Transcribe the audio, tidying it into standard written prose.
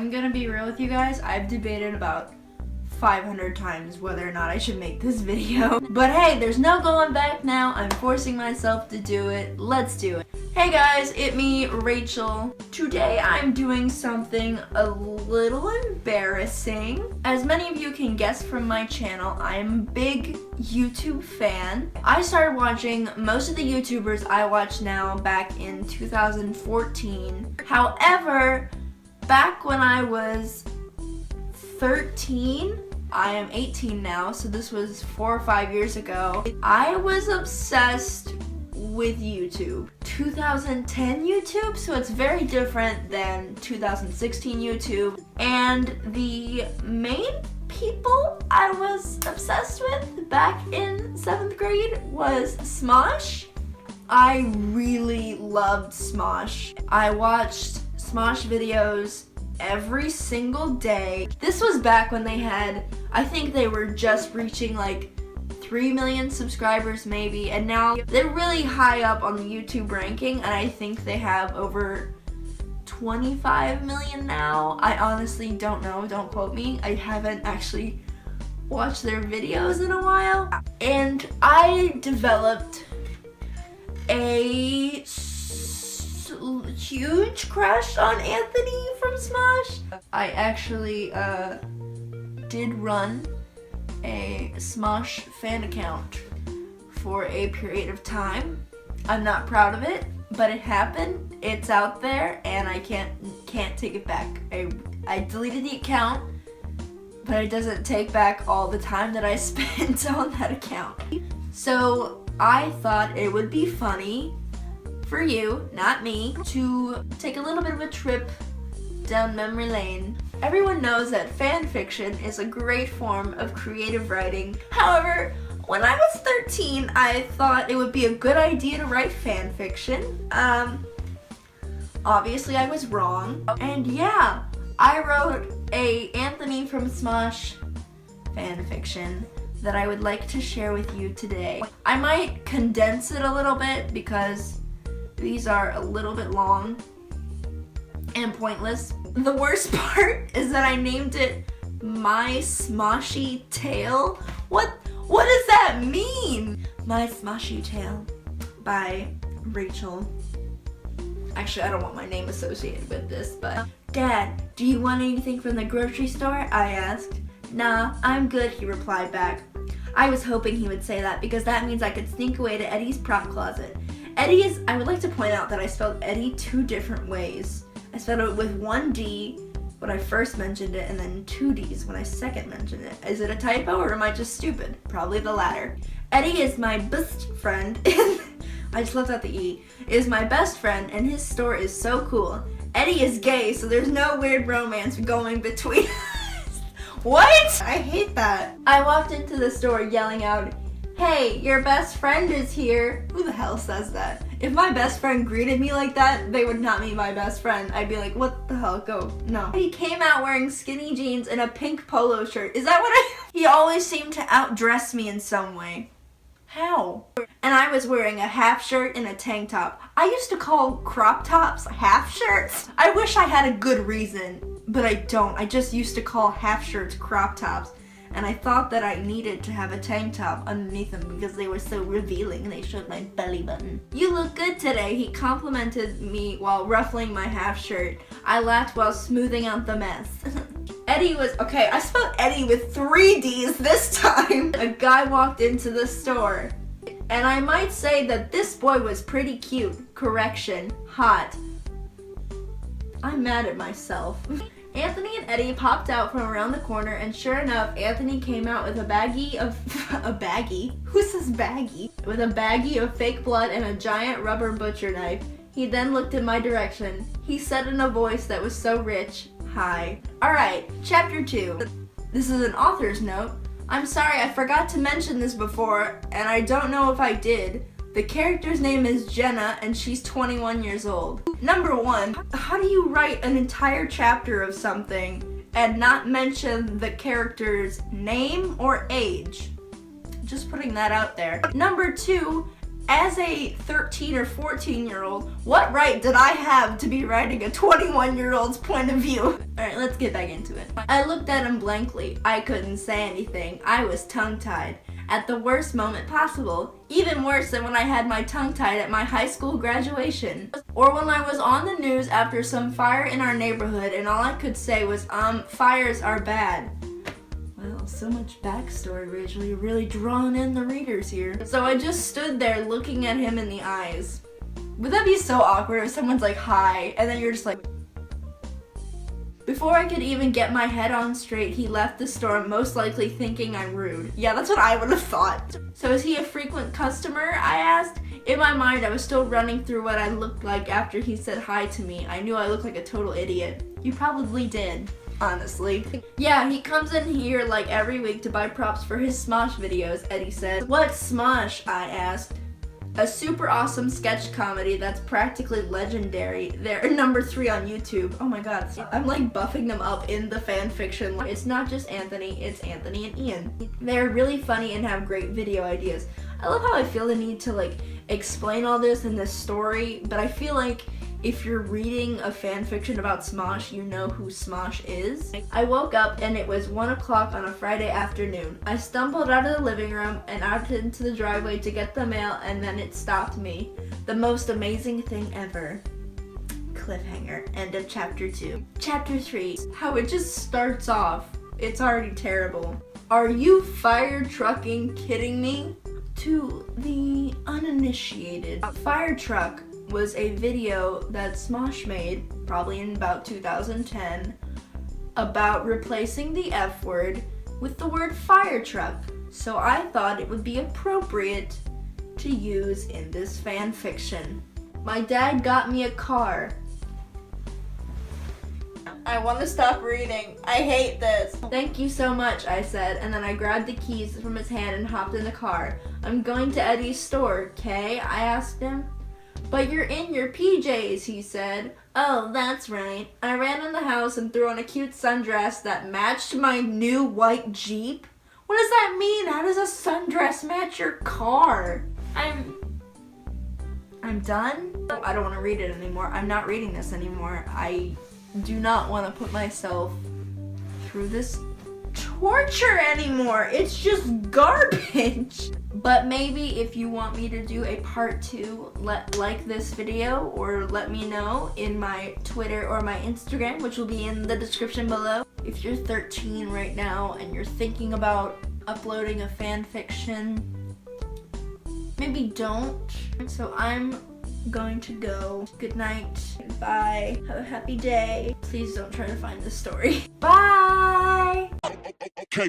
I'm gonna be real with you guys. I've debated about 500 times whether or not I should make this video. But hey, there's no going back now. I'm forcing myself to do it. Let's do it. Hey guys, it's me, Rachel. Today I'm doing something a little embarrassing. As many of you can guess from my channel, I'm a big YouTube fan. I started watching most of the YouTubers I watch now back in 2014. However, back when I was 13, I am 18 now, so this was 4 or 5 years ago. I was obsessed with YouTube. 2010 YouTube, so it's very different than 2016 YouTube. And the main people I was obsessed with back in 7th grade was Smosh. I really loved Smosh. I watched Smosh videos every single day. This was back when they had, I think they were just reaching like 3 million subscribers maybe, and now they're really high up on the YouTube ranking, and I think they have over 25 million now. I honestly don't know, don't quote me. I haven't actually watched their videos in a while. And I developed a huge crush on Anthony from Smosh. I actually did run a Smosh fan account for a period of time. I'm not proud of it, but it happened. It's out there and I can't take it back. I deleted the account, but it doesn't take back all the time that I spent on that account. So I thought it would be funny for you, not me, to take a little bit of a trip down memory lane. Everyone knows that fan fiction is a great form of creative writing. However, when I was 13, I thought it would be a good idea to write fan fiction. Obviously I was wrong. And yeah, I wrote a Anthony from Smosh fan fiction that I would like to share with you today. I might condense it a little bit because these are a little bit long and pointless. The worst part is that I named it My Smoshy Tale. What does that mean? My Smoshy Tale by Rachel. Actually, I don't want my name associated with this, but Dad, do you want anything from the grocery store? I asked. Nah, I'm good, he replied back. I was hoping he would say that because that means I could sneak away to Eddie's prop closet. I would like to point out that I spelled Eddie 2 different ways. I spelled it with 1 D when I first mentioned it and then 2 Ds when I second mentioned it. Is it a typo or am I just stupid? Probably the latter. Eddie is my best friend. I just left out the E. Is my best friend and his store is so cool. Eddie is gay, so there's no weird romance going between us. What? I hate that. I walked into the store yelling out, "Hey, your best friend is here." Who the hell says that? If my best friend greeted me like that, they would not be my best friend. I'd be like, what the hell, go, no. He came out wearing skinny jeans and a pink polo shirt. Is that what He always seemed to outdress me in some way. How? And I was wearing a half shirt and a tank top. I used to call crop tops half shirts. I wish I had a good reason, but I don't. I just used to call half shirts crop tops. And I thought that I needed to have a tank top underneath them because they were so revealing and they showed my belly button. You look good today, he complimented me while ruffling my half shirt. I laughed while smoothing out the mess. Eddie was, okay, I spelled Eddie with 3 Ds this time. A guy walked into the store. And I might say that this boy was pretty cute. Correction, hot. I'm mad at myself. Anthony and Eddie popped out from around the corner, and sure enough, Anthony came out with a baggie of a baggie? Who says baggie? With a baggie of fake blood and a giant rubber butcher knife. He then looked in my direction. He said in a voice that was so rich, "Hi." Alright, chapter 2. This is an author's note. I'm sorry, I forgot to mention this before, and I don't know if I did. The character's name is Jenna, and she's 21 years old. Number 1, how do you write an entire chapter of something and not mention the character's name or age? Just putting that out there. Number 2, As a 13 or 14-year-old, what right did I have to be writing a 21-year-old's point of view? Alright, let's get back into it. I looked at him blankly. I couldn't say anything. I was tongue-tied. At the worst moment possible. Even worse than when I had my tongue tied at my high school graduation. Or when I was on the news after some fire in our neighborhood and all I could say was, fires are bad. Well, so much backstory, Rachel. You're really drawing in the readers here. So I just stood there looking at him in the eyes. Would that be so awkward if someone's like, hi, and then you're just like... Before I could even get my head on straight, he left the store, most likely thinking I'm rude. Yeah, that's what I would have thought. So is he a frequent customer? I asked. In my mind, I was still running through what I looked like after he said hi to me. I knew I looked like a total idiot. You probably did. Honestly. Yeah, he comes in here like every week to buy props for his Smosh videos, Eddie said. What's Smosh? I asked. A super awesome sketch comedy that's practically legendary. They're number 3 on YouTube. Oh my god, I'm like buffing them up in the fan fiction. It's not just Anthony, it's Anthony and Ian. They're really funny and have great video ideas. I love how I feel the need to like explain all this in this story, but I feel like if you're reading a fan fiction about Smosh, you know who Smosh is. I woke up and it was 1 o'clock on a Friday afternoon. I stumbled out of the living room and out into the driveway to get the mail, and then it stopped me. The most amazing thing ever. Cliffhanger. End of chapter 2. Chapter 3. How it just starts off. It's already terrible. Are you fire trucking kidding me? To the uninitiated, fire truck was a video that Smosh made, probably in about 2010, about replacing the F word with the word fire truck. So I thought it would be appropriate to use in this fan fiction. My dad got me a car. I want to stop reading. I hate this. Thank you so much, I said, and then I grabbed the keys from his hand and hopped in the car. I'm going to Eddie's store, okay? I asked him. But you're in your PJs, he said. Oh, that's right. I ran in the house and threw on a cute sundress that matched my new white Jeep. What does that mean? How does a sundress match your car? I'm done. I don't want to read it anymore. I'm not reading this anymore. I do not want to put myself through this torture anymore. It's just garbage. But maybe if you want me to do a part 2, like this video or let me know in my Twitter or my Instagram, which will be in the description below. If you're 13 right now and you're thinking about uploading a fan fiction, maybe don't. So I'm going to go. Good night. Bye. Have a happy day. Please don't try to find this story. Bye! Okay.